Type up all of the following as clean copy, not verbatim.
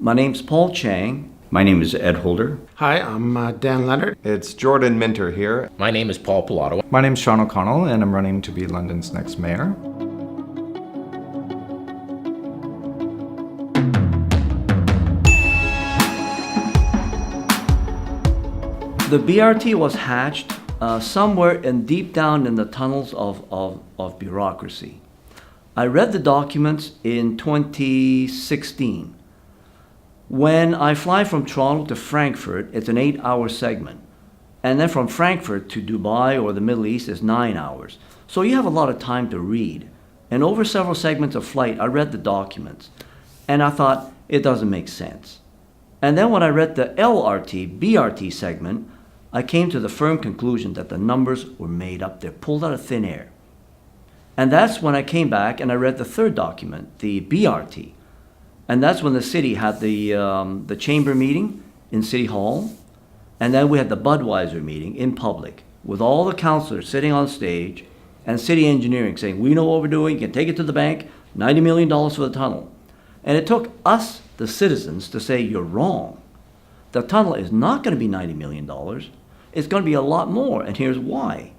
My name's Paul Cheng. My name is Ed Holder. Hi, I'm Dan Leonard. It's Jordan Minter here. My name is Paul Pilato. My name's Sean O'Connell, and I'm running to be London's next mayor. The BRT was hatched somewhere deep down in the tunnels of bureaucracy. I read the documents in 2016. When I fly from Toronto to Frankfurt, it's an 8-hour segment. And then from Frankfurt to Dubai or the Middle East is 9 hours. So you have a lot of time to read. And over several segments of flight, I read the documents. And I thought, it doesn't make sense. And then when I read the LRT, BRT segment, I came to the firm conclusion that the numbers were made up. They're pulled out of thin air. And that's when I came back and I read the third document, the BRT. And that's when the city had the chamber meeting in City Hall. And then we had the Budweiser meeting in public with all the councillors sitting on stage and city engineering saying, we know what we're doing, you can take it to the bank, $90 million for the tunnel. And it took us, the citizens, to say, you're wrong. The tunnel is not going to be $90 million. It's going to be a lot more, and here's why.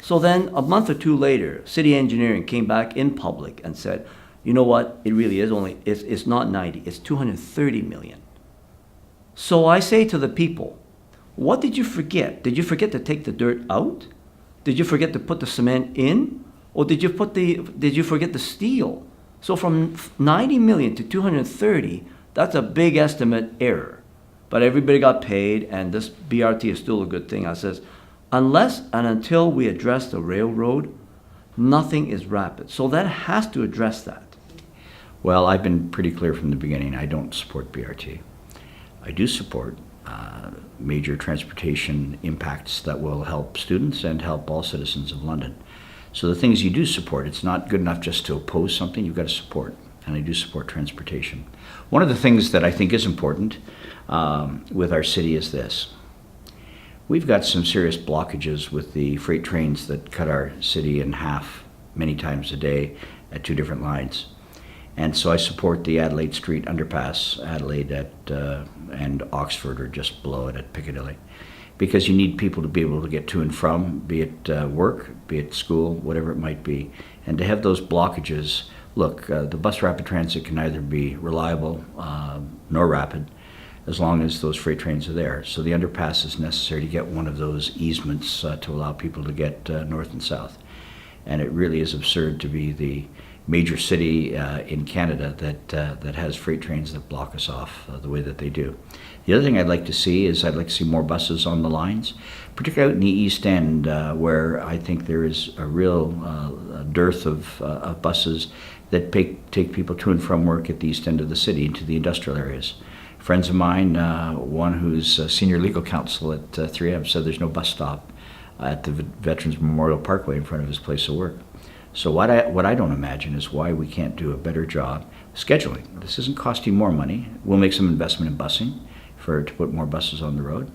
So then a month or two later, city engineering came back in public and said, you know what, it really is it's not 90, it's 230 million. So I say to the people, what did you forget? Did you forget to take the dirt out? Did you forget to put the cement in? Or did you forget the steel? So from 90 million to 230, that's a big estimate error. But everybody got paid, and this BRT is still a good thing. I says, unless and until we address the railroad, nothing is rapid. So that has to address that. Well, I've been pretty clear from the beginning. I don't support BRT. I do support major transportation impacts that will help students and help all citizens of London. So the things you do support, it's not good enough just to oppose something, you've got to support. And I do support transportation. One of the things that I think is important with our city is this. We've got some serious blockages with the freight trains that cut our city in half many times a day at 2 different lines. And so I support the Adelaide Street underpass, Adelaide and Oxford, or just below it at Piccadilly, because you need people to be able to get to and from, be it work, be it school, whatever it might be. And to have those blockages, look, the bus rapid transit can neither be reliable nor rapid as long as those freight trains are there. So the underpass is necessary to get one of those easements to allow people to get north and south. And it really is absurd to be the major city in Canada that has freight trains that block us off the way that they do. The other thing I'd like to see is I'd like to see more buses on the lines, particularly out in the East End where I think there is a real dearth of buses that take people to and from work at the East End of the city into the industrial areas. Friends of mine, one who's a senior legal counsel at 3M, said there's no bus stop at the Veterans Memorial Parkway in front of his place of work. So what I don't imagine is why we can't do a better job scheduling. This isn't costing more money. We'll make some investment in busing to put more buses on the road.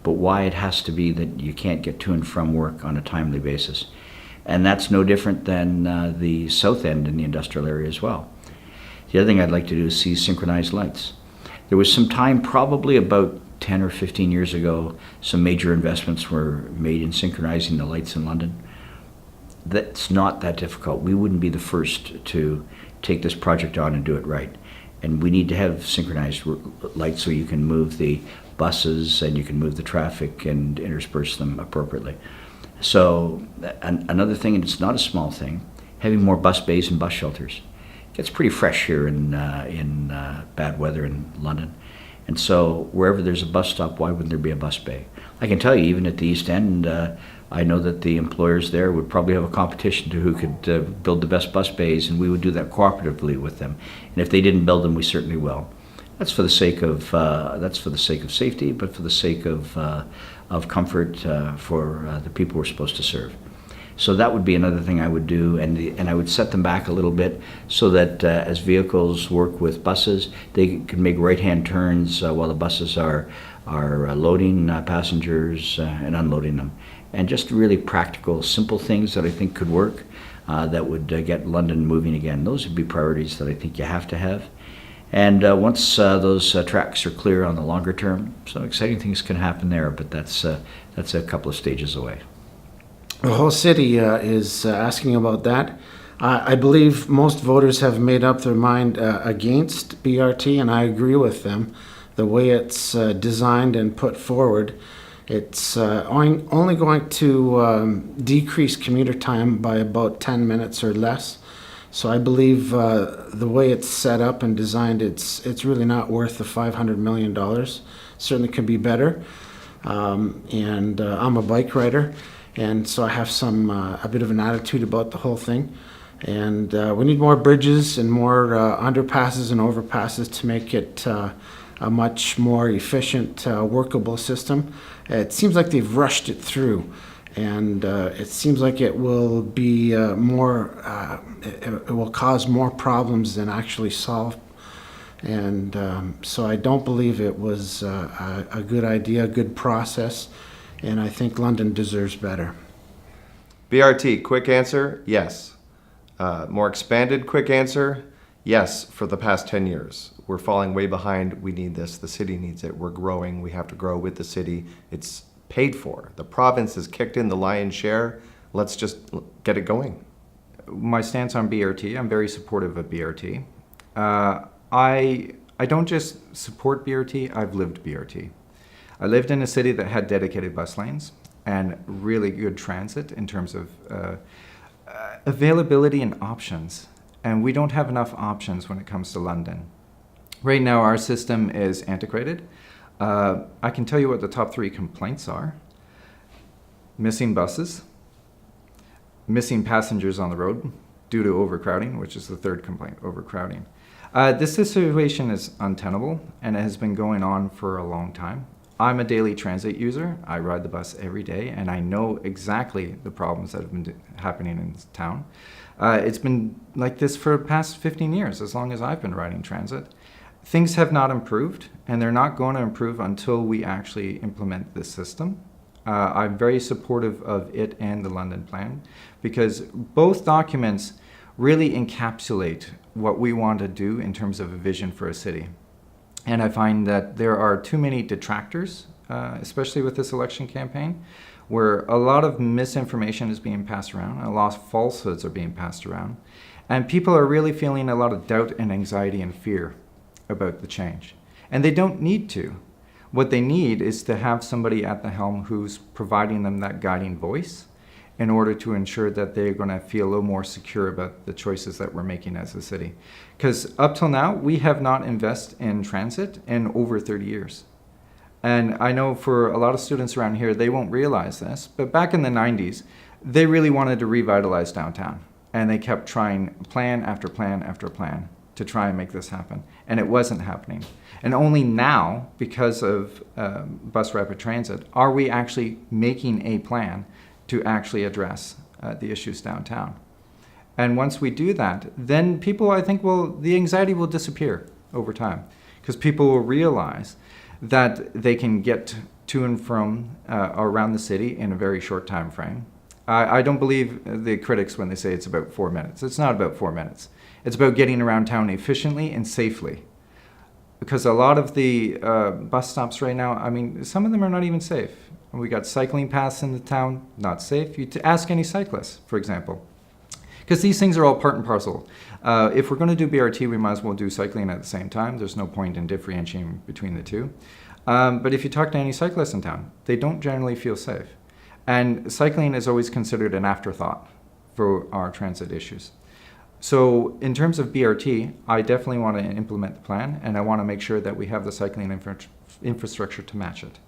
But why it has to be that you can't get to and from work on a timely basis. And that's no different than the South End in the industrial area as well. The other thing I'd like to do is see synchronized lights. There was some time, probably about 10 or 15 years ago, some major investments were made in synchronizing the lights in London. That's not that difficult. We wouldn't be the first to take this project on and do it right. And we need to have synchronized lights so you can move the buses and you can move the traffic and intersperse them appropriately. So another thing, and it's not a small thing, having more bus bays and bus shelters. It gets pretty fresh here in bad weather in London. And so wherever there's a bus stop, why wouldn't there be a bus bay? I can tell you, even at the East End, I know that the employers there would probably have a competition to who could build the best bus bays, and we would do that cooperatively with them. And if they didn't build them, we certainly will. That's for the sake of safety, but for the sake of comfort for the people we're supposed to serve. So that would be another thing I would do, and I would set them back a little bit so that as vehicles work with buses, they can make right-hand turns while the buses are loading passengers and unloading them. And just really practical, simple things that I think could work that would get London moving again. Those would be priorities that I think you have to have. And once those tracks are clear on the longer term, some exciting things can happen there, but that's a couple of stages away. The whole city is asking about that. I believe most voters have made up their mind against BRT, and I agree with them. The way it's designed and put forward, it's only going to decrease commuter time by about 10 minutes or less. So I believe the way it's set up and designed, it's really not worth the $500 million. Certainly could be better. And I'm a bike rider, and so I have a bit of an attitude about the whole thing. And we need more bridges and more underpasses and overpasses to make it a much more efficient, workable system. It seems like they've rushed it through, and it seems like it will be it will cause more problems than actually solve. And so I don't believe it was a good idea, a good process, and I think London deserves better. BRT, quick answer, yes. More expanded, quick answer, yes, for the past 10 years. We're falling way behind. We need this. The city needs it. We're growing. We have to grow with the city. It's paid for. The province has kicked in the lion's share. Let's just get it going. My stance on BRT, I'm very supportive of BRT. I don't just support BRT, I've lived BRT. I lived in a city that had dedicated bus lanes and really good transit in terms of availability and options. And we don't have enough options when it comes to London. Right now, our system is antiquated. I can tell you what the top 3 complaints are. Missing buses, missing passengers on the road due to overcrowding, which is the 3rd complaint, overcrowding. This situation is untenable, and it has been going on for a long time. I'm a daily transit user. I ride the bus every day, and I know exactly the problems that have been happening in this town. It's been like this for the past 15 years, as long as I've been riding transit. Things have not improved, and they're not going to improve until we actually implement this system. I'm very supportive of it and the London plan, because both documents really encapsulate what we want to do in terms of a vision for a city. And I find that there are too many detractors, especially with this election campaign, where a lot of misinformation is being passed around, a lot of falsehoods are being passed around, and people are really feeling a lot of doubt and anxiety and fear about the change. And they don't need to. What they need is to have somebody at the helm who's providing them that guiding voice in order to ensure that they're going to feel a little more secure about the choices that we're making as a city. Because up till now, we have not invested in transit in over 30 years. And I know for a lot of students around here, they won't realize this, but back in the 90s, they really wanted to revitalize downtown. And they kept trying plan after plan after plan to try and make this happen. And it wasn't happening. And only now, because of bus rapid transit, are we actually making a plan to actually address the issues downtown. And once we do that, then people, I think, the anxiety will disappear over time, because people will realize that they can get to and from around the city in a very short time frame. I don't believe the critics when they say it's about 4 minutes. It's not about 4 minutes. It's about getting around town efficiently and safely. Because a lot of the bus stops right now, I mean, some of them are not even safe. We got cycling paths in the town, not safe. You ask any cyclist, for example. Because these things are all part and parcel. If we're going to do BRT, we might as well do cycling at the same time. There's no point in differentiating between the two. But if you talk to any cyclist in town, they don't generally feel safe. And cycling is always considered an afterthought for our transit issues. So in terms of BRT, I definitely want to implement the plan, and I want to make sure that we have the cycling infrastructure to match it.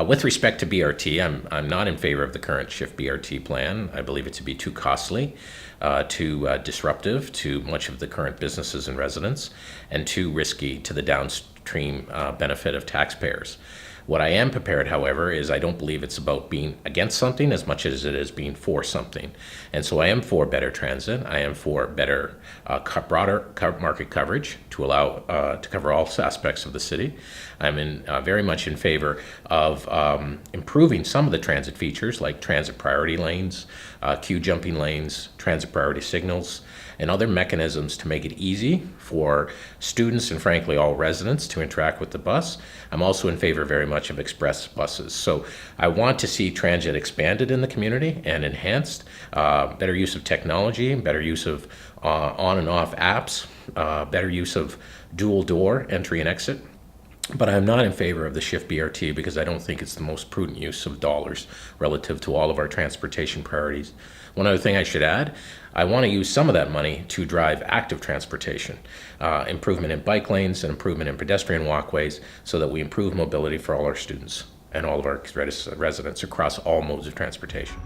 With respect to BRT, I'm not in favor of the current Shift BRT plan. I believe it to be too costly, too disruptive to much of the current businesses and residents, and too risky to the downstream benefit of taxpayers. What I am prepared, however, is I don't believe it's about being against something as much as it is being for something. And so I am for better transit. I am for better, broader market coverage to allow to cover all aspects of the city. I'm very much in favor of improving some of the transit features like transit priority lanes, queue jumping lanes, transit priority signals, and other mechanisms to make it easy for students and frankly all residents to interact with the bus. I'm also in favor very much of express buses. So I want to see transit expanded in the community and enhanced, better use of technology, better use of on and off apps, better use of dual door entry and exit. But I'm not in favor of the Shift BRT because I don't think it's the most prudent use of dollars relative to all of our transportation priorities. One other thing I should add, I want to use some of that money to drive active transportation, improvement in bike lanes and improvement in pedestrian walkways so that we improve mobility for all our students and all of our residents across all modes of transportation.